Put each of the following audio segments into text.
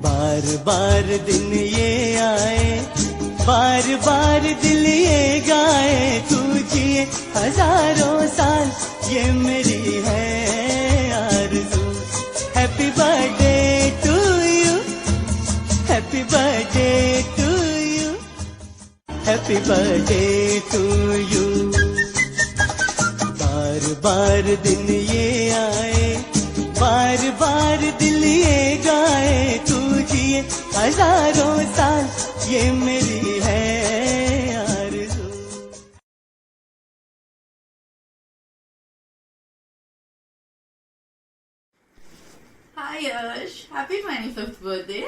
बार बार दिन ये आए, बार बार दिल ये गाए, तू जिए हजारों साल, ये मेरी है आरज़ू। Happy birthday to you, happy birthday to you, happy birthday to you. बार बार दिन ये आए, बार बार दिल ये गाए, तू जिए हजारों साल, ये मेरी है आरज़ू। Hi Yash, happy 25th birthday.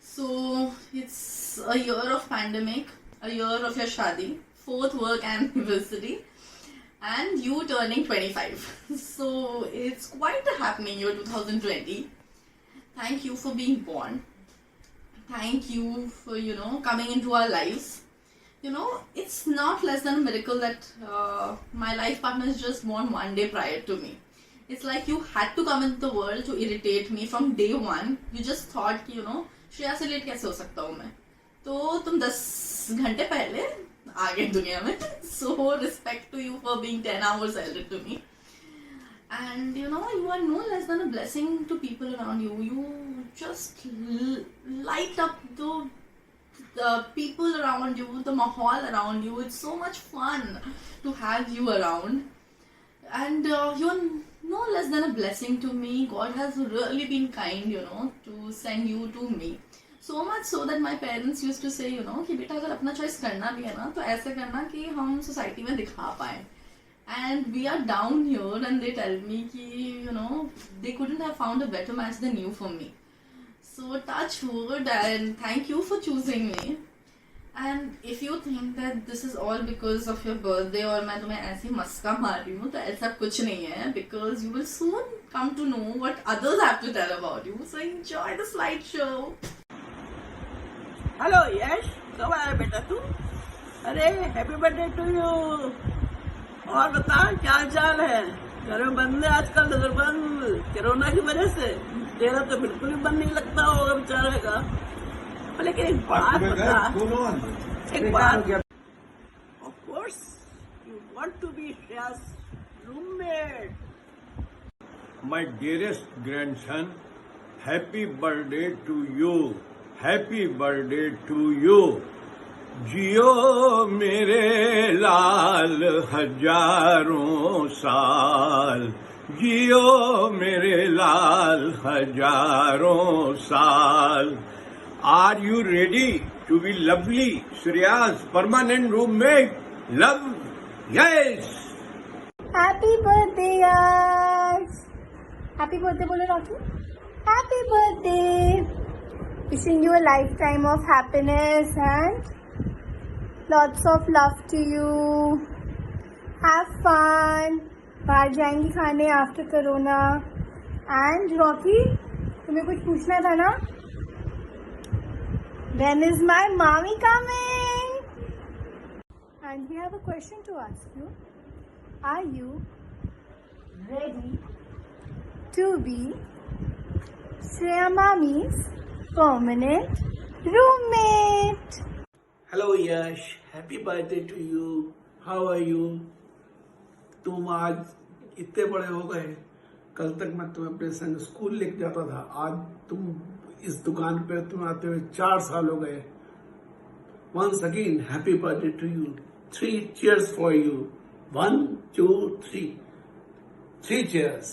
So it's a year of pandemic, a year of your shadi, 4th work anniversary, and you turning 25. So it's quite a happening year 2020. Thank you for being born. Thank you for coming into our lives. It's not less than a miracle that my life partner is just born one day prior to me. It's like you had to come into the world to irritate me from day one. You just thought कि श्रेया से late कैसे हो सकता हूँ मैं, तो तुम 10 घंटे पहले आ गए दुनिया में. So respect to you for being 10 hours elder to me. And you are no less than a blessing to people around you. You just light up the people around you, the mahal around you. It's so much fun to have you around. And you're no less than a blessing to me. God has really been kind, to send you to me. So much so that my parents used to say, कि बेटा अगर अपना choice करना भी है ना, तो ऐसे करना कि हम society में दिखा पाएं. And we are down here and they tell me कि, they couldn't have found a better match than you for me. So touch wood, and thank you for choosing me. And if you think that this is all because of your birthday और मैं तुम्हें ऐसे मस्का मार रही हूँ, तो ऐसा कुछ नहीं है, because you will soon come to know what others have to tell about you. So enjoy the slideshow. Hello Yash, कब आया बेटा तू? अरे हैप्पी बर्थडे टू यू। और बता क्या चाल है? घर में बंद है आजकल, नजर बंद कोरोना की वजह से। तेरा तो बिल्कुल ही बंद नहीं लगता होगा बेचारे का। लेकिन एक बात बता, एक बात, of course you want to be Shreya's roommate. My dearest grandson, happy birthday to you. Happy birthday to you. जियो मेरे लाल हजारों साल, जियो मेरे लाल हजारों साल. Are you ready to be lovely Shreya's permanent roommate? Love? Yes. Happy birthday yash. Happy birthday बोलो राखी. Happy birthday. Wishing you a lifetime of happiness and lots of love to you. Have fun. बाहर जाएंगी खाने after corona. And Rocky, तुम्हें कुछ पूछना था ना? When is my mommy coming? And we have a question to ask you. Are you ready to be Shreya Mommy's permanent roommate? Hello Yash, happy birthday to you. How are you? तुम आज इतने बड़े हो गए। कल तक मैं तुम्हें अपने संग स्कूल लेके जाता था, आज तुम इस दुकान पे तुम आते हुए 4 साल हो गए। Once again happy birthday to you. 3 cheers for you. 1 2 3 3 cheers।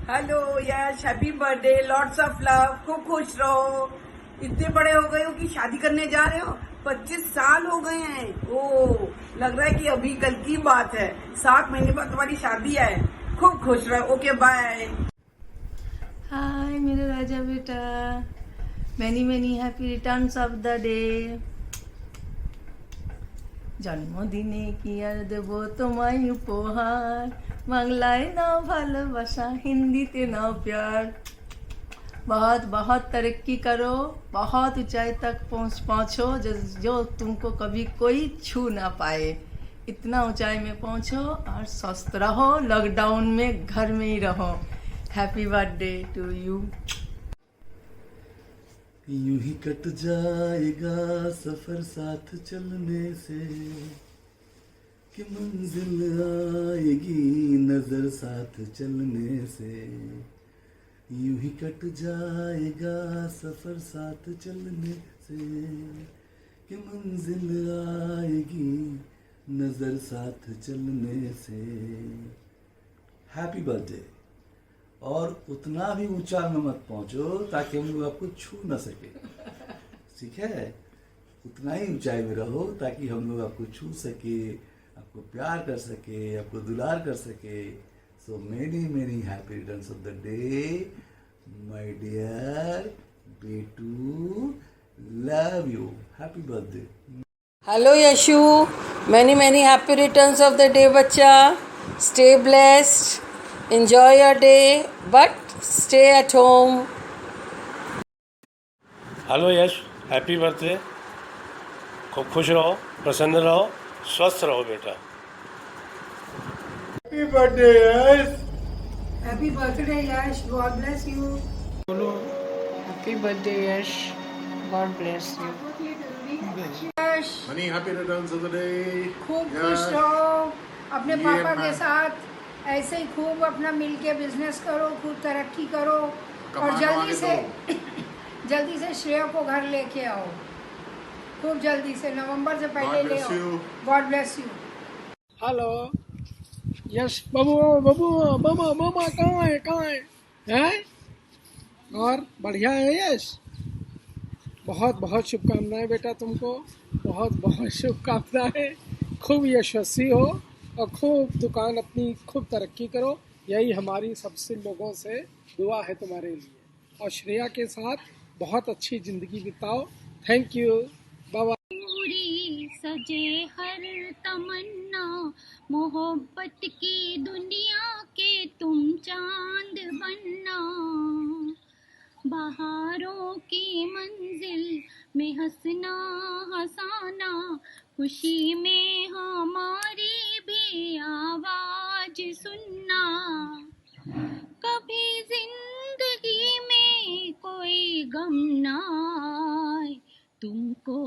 Hello Yash, happy birthday, lots of love, खूब खुश रहो। इतने बड़े हो गए हो कि शादी करने जा रहे हो? 25 साल हो गए हैं। ओ, लग रहा है कि अभी कल की बात है। 7 महीने बाद तुम्हारी शादी है। खूब खुश रहो। Okay bye. हाय मेरे राजा बेटा, many many happy returns of the day. জন্মদিনে কি আর দেব তোমায় উপহার, বাংলায় নাও ভালোবাসা, হিন্দিতে নাও प्यार। बहुत बहुत तरक्की करो, बहुत ऊंचाई तक पहुँचो जो तुमको कभी कोई छू ना पाए। इतना ऊंचाई में पहुँचो और स्वस्थ रहो, लॉकडाउन में घर में ही रहो। Happy birthday to you. यूं ही कट जाएगा सफर साथ चलने से, कि मंजिल आएगी नजर साथ चलने से। यूं ही कट जाएगा सफर साथ चलने से, कि मंजिल आएगी नजर साथ चलने से। Happy birthday. और उतना भी ऊंचा में मत पहुंचो ताकि हम लोग आपको छू ना सके, ठीक है? उतना ही ऊंचाई में रहो ताकि हम लोग आपको छू सके, आपको प्यार कर सके, आपको दुलार कर सके। So many many happy returns of the day my dear बेटू, love you, happy birthday. Hello Yashu, many happy returns of the day बच्चा. Stay blessed, enjoy your day, but stay at home. Hello Yash, happy birthday. खूब खुश रहो, प्रसन्न रहो, स्वस्थ रहो बेटा. Happy birthday Yash. Happy birthday, Yash. God bless you. Happy birthday Yash, God bless you. Yash, Many happy returns of the day. खूब यश, खुश रहो अपने ये पापा के मैं- साथ, ऐसे ही खूब अपना मिल के बिजनेस करो, खूब तरक्की करो और कमाने जल्दी वाले से जल्दी से श्रेया को घर लेके आओ, खूब जल्दी से, नवंबर से पहले God ले bless आओ. you. God bless you. Hello Yash, बाबू बाबू मामा मामा कहाँ है हैं? और बढ़िया है यश, बहुत बहुत शुभकामनाएं बेटा तुमको, बहुत बहुत शुभकामनाएं. खूब यशस्वी हो और खूब दुकान अपनी खूब तरक्की करो, यही हमारी सबसे लोगों से दुआ है तुम्हारे लिए. और श्रेया के साथ बहुत अच्छी ज़िंदगी बिताओ. Thank you, bye bye. पूरी सजे हर तमन्ना, मोहब्बत की दुनिया के तुम चांद बनना. बहारों की मंजिल में हंसना हंसाना, खुशी में हमारी भी आवाज सुनना. कभी जिंदगी में कोई गम ना आए, तुमको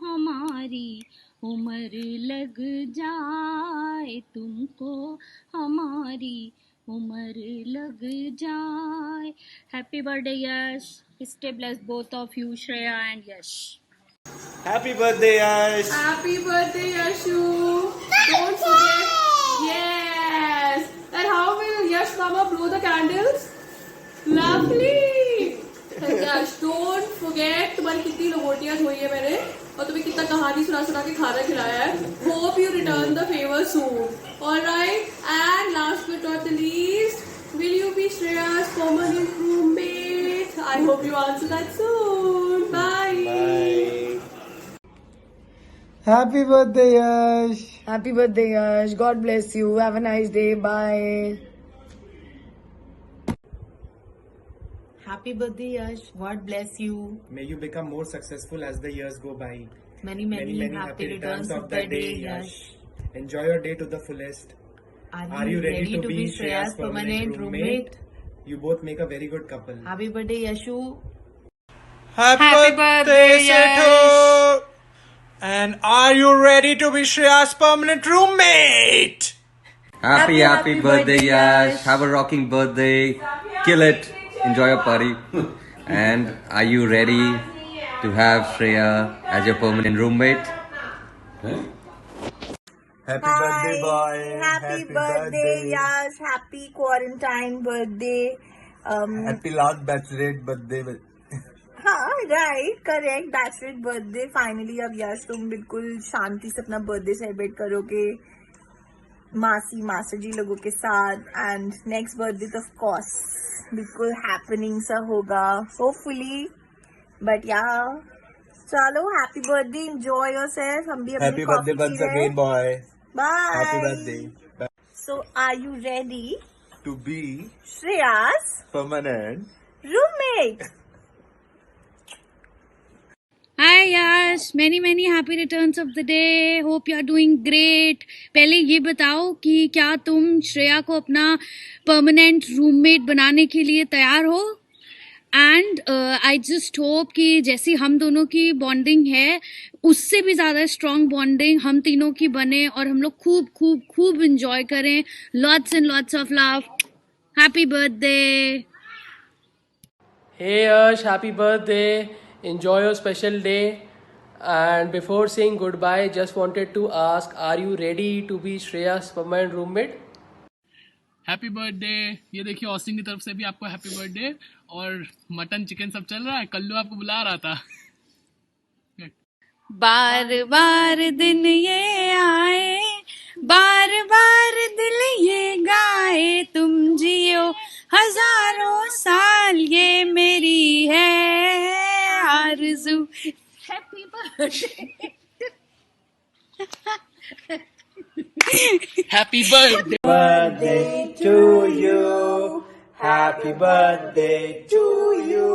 हमारी उम्र लग जाए, तुमको हमारी उम्र लग जाए. Happy birthday Yash. Stay blessed both of you, Shreya and Yash. Happy birthday Yash. Happy birthday, Yashu. Don't forget. Yes. And how will Yash Mama blow the candles? Lovely. And Yash, don't forget तुम्हारी कितनी लंगोटियां धोई है मैंने, और तुम्हें कितना कहानी सुना सुना के खाना खिलाया है. Hope you return the favor soon. Alright. And last but not the least, will you be Shreya's permanent roommate? I hope you answer that soon. Bye. Happy birthday Yash. Happy birthday Yash, God bless you. Have a nice day. Bye. Happy birthday, Yash. God bless you. May you become more successful as the years go by. Many happy returns of the day, Yash. Enjoy your day to the fullest. Are you ready to be Shreya's permanent roommate? You both make a very good couple. Happy birthday, Yashu. Happy birthday Yash. And are you ready to be Shreya's permanent roommate? Happy birthday, Yash. Have a rocking birthday. Kill it. Enjoy your party. And are you ready to have Shreya as your permanent roommate? Happy birthday boy. Happy birthday, Yash. Happy quarantine birthday. Happy last bachelorette birthday. हाँ right, correct, bachelor birthday. Finally अब यश तुम बिल्कुल शांति से अपना birthday celebrate करोगे मासी master जी लोगों के साथ. एंड नेक्स्ट बर्थडे तो ऑफ कोर्स बिल्कुल हैपनिंग सा होगा, होपफुली. बट या चलो, हैप्पी बर्थडे, एंजॉय योरसेल्फ. हम भी अपनी Happy birthday once again boy. Bye. Happy birthday. So are you ready To be Shreya's permanent roommate? Hi Yash, many happy returns of the day. Hope you are doing great. पहले ये बताओ कि क्या तुम श्रेया को अपना परमानेंट रूममेट बनाने के लिए तैयार हो? एंड आई जस्ट होप कि जैसी हम दोनों की बॉन्डिंग है उससे भी ज़्यादा स्ट्रॉन्ग बॉन्डिंग हम तीनों की बने और हम लोग खूब खूब खूब इंजॉय करें. Lots and lots of love. Happy birthday. Hey Yash, happy birthday. Enjoy your special day. And before saying goodbye, just wanted to ask, are you ready to be Shreya's permanent roommate? Happy birthday. ये देखिए Austin की तरफ से भी आपको happy birthday. और mutton chicken सब चल रहा है. कल्लू आपको बुला रहा था. बार बार दिन ये आए, बार बार दिल ये गाए, तुम जियो हजारों साल, ये मेरी है आरज़ू. Happy birthday. Happy birthday. Birthday to you. Happy birthday to you.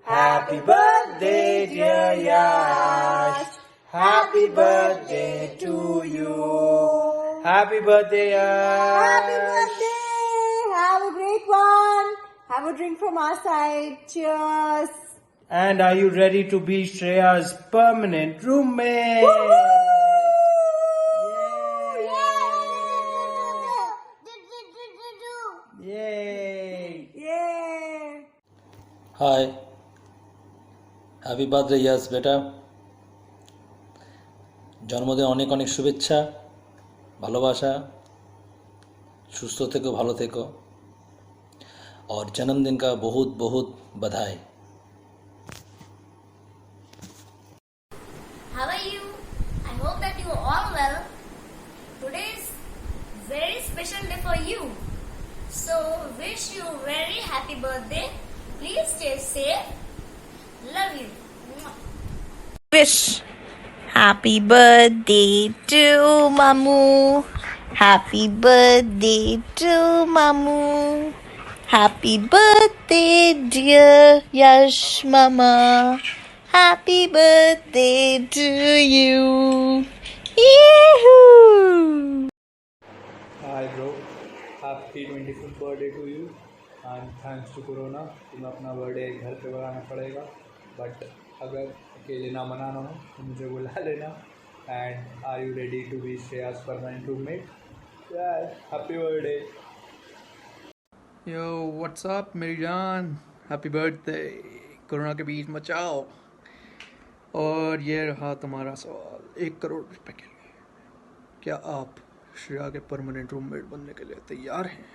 Happy birthday, dear Yash. Happy birthday to you. Happy birthday, Yash. Happy birthday. Have a great one. Have a drink from our side. Cheers. And are you ready to be Shreya's permanent roommate? Yay! Yay! Hi, happy birthday Yash বেটা. জন্মদিন অনেক অনেক শুভেচ্ছা, ভালোবাসা, সুস্থ থেকো, ভালো থেকো, और जन्मदिन का बहुत बहुत बधाई. How are you? I hope that you are all well. Today is very special day for you. So wish you very happy birthday. Please stay safe. Love you. Wish happy birthday to Mamu. Happy birthday to Mamu. Happy birthday, dear Yash Mama. Happy birthday to you. Yee-hoo! Hi bro, happy 25th birthday to you. And thanks to Corona, तुम्हें अपना birthday घर पे बनाना पड़ेगा. But अगर अकेले ना मनाना हो तो मुझे बुला लेना. And are you ready to be Shreyas permanent roommate? Happy birthday. Yo what's up मेरी जान, हैप्पी बर्थडे. कोरोना के बीच मचाओ. और ये रहा तुम्हारा सवाल 1 करोड़ रुपए के लिए. क्या आप श्रेया के परमानेंट रूममेट बनने के लिए तैयार हैं?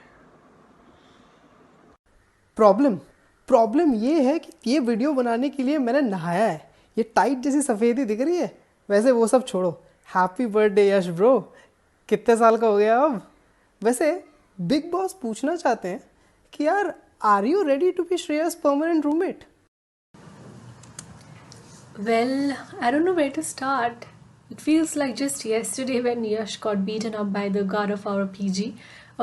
प्रॉब्लम ये है कि ये वीडियो बनाने के लिए मैंने नहाया है. ये टाइट जैसी सफ़ेदी दिख रही है. वैसे वो सब छोड़ो. हैप्पी बर्थडे यश ब्रो. कितने साल का हो गया अब? वैसे बिग बॉस पूछना चाहते हैं कि यार, are you ready to be Shreyas permanent roommate? Well, I don't know where to start. It feels like just yesterday when Yash got beaten up by the guard of our PG,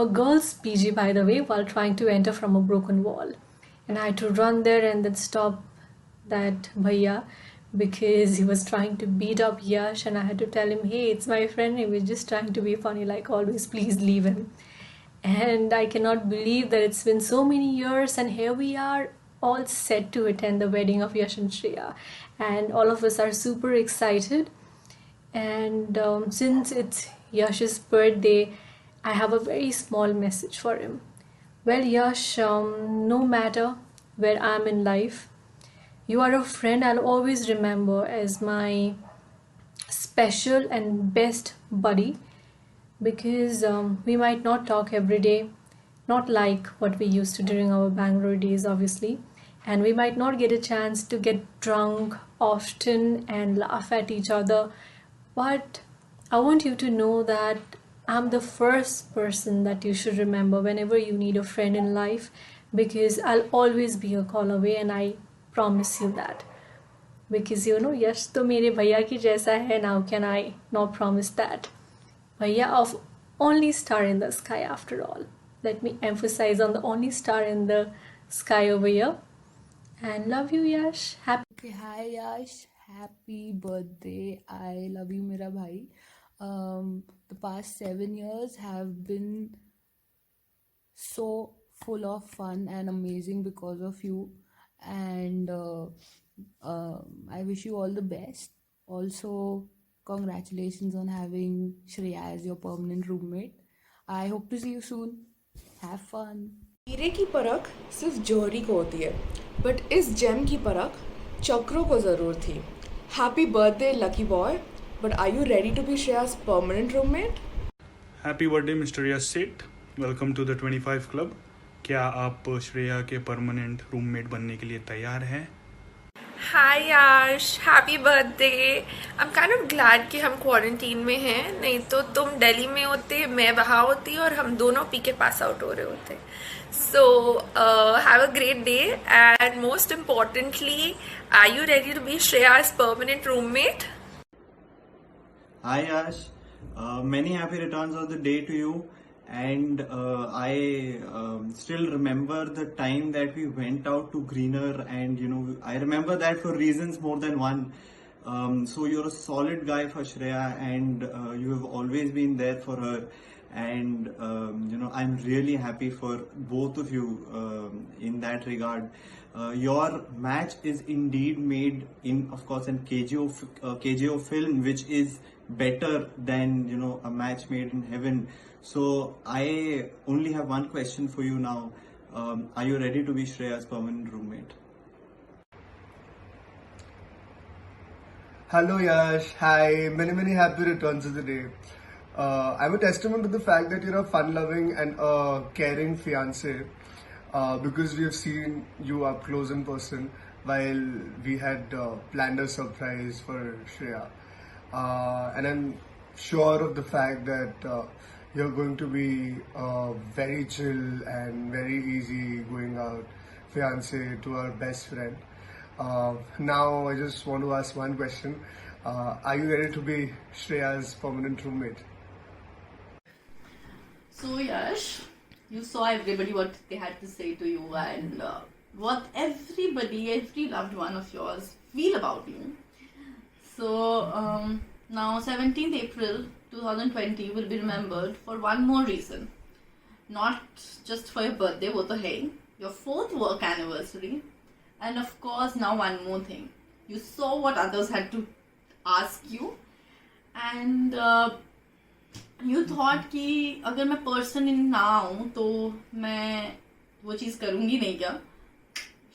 a girl's PG by the way, while trying to enter from a broken wall. And I had to run there and then stop that bhaiya because he was trying to beat up Yash, and I had to tell him, hey, it's my friend, he was just trying to be funny like always, please leave him. And I cannot believe that it's been so many years and here we are all set to attend the wedding of Yash and Shreya, and all of us are super excited. And since it's Yash's birthday, I have a very small message for him. Well, Yash, no matter where I'm in life, you are a friend I'll always remember as my special and best buddy, because we might not talk every day, not like what we used to during our Bangalore days obviously, and we might not get a chance to get drunk often and laugh at each other, but I want you to know that I'm the first person that you should remember whenever you need a friend in life, because I'll always be a call away, and I promise you that. Because you know, Yash to mere bhaiya ki jaisa hai, now can I not promise that? Bhaiya of only star in the sky after all. Let me emphasize on the only star in the sky over here. And love you, Yash. Happy. Okay, hi Yash. Happy birthday. I love you, mera bhai. The past 7 years have been so full of fun and amazing because of you. and I wish you all the best. Also, congratulations on having Shreya as your permanent roommate. I hope to see you soon. Have fun. हीरे की परख सिर्फ जौहरी को होती है, but इस GeM की परख चक्रों को ज़रूर थी. Happy birthday lucky boy, but are you ready to be Shreya's permanent roommate? Happy birthday mister Yash Seth, welcome to the 25 club. क्या आप श्रेया के परमानेंट रूममेट बनने के लिए तैयार हैं? Hi Yash, happy birthday. I'm kind of glad कि हम क्वारंटीन में हैं, नहीं तो तुम दिल्ली में होते, मैं वहाँ होती और हम दोनों पी के पास आउट हो रहे होते. So have a great day, and most importantly, are you ready to be Shreya's permanent roommate? Hi Yash, many happy returns of the day to you. And I still remember the time that we went out to Greener, and I remember that for reasons more than one. So you're a solid guy for Shreya, and you have always been there for her, and I'm really happy for both of you in that regard. Your match is indeed made in, of course, in KGO film, which is better than a match made in heaven. So I only have one question for you now. Are you ready to be Shreya's permanent roommate? Hello Yash, hi, many happy returns of the day. I'm a testament to the fact that you're a fun-loving and a caring fiance, because we have seen you up close in person while we had planned a surprise for Shreya. And I'm sure of the fact that you're going to be a very chill and very easy going out fiance to our best friend. Now I just want to ask one question. Are you ready to be Shreya's permanent roommate? So Yash, you saw everybody what they had to say to you, and what every loved one of yours feel about you. So now 17th April 2020 will be remembered for one more reason. Not just for your birthday, wo to hai, your 4th work anniversary, and of course now one more thing. You saw what others had to ask you, and you thought कि अगर मैं person in ना हूँ तो मैं वो चीज़ करूँगी नहीं क्या?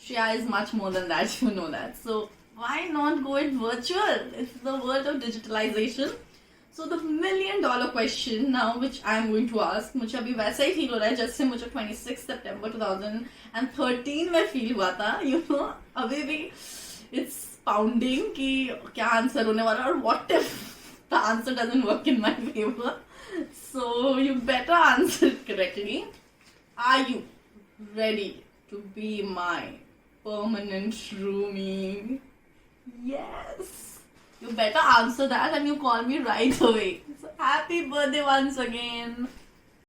Shreya is much more than that, you know that. So why not go it virtual? It's the world of digitalization. So the $1 million question now, which I'm going to ask, मुझे अभी वैसा ही feel हो रहा है जैसे मुझे 26 September 2013 में feel हुआ था, अभी भी it's pounding कि क्या answer होने वाला है, और what if the answer doesn't work in my favor? So you better answer it correctly. Are you ready to be my permanent roomie? Yes. You better answer that and you call me right away. So happy birthday once again.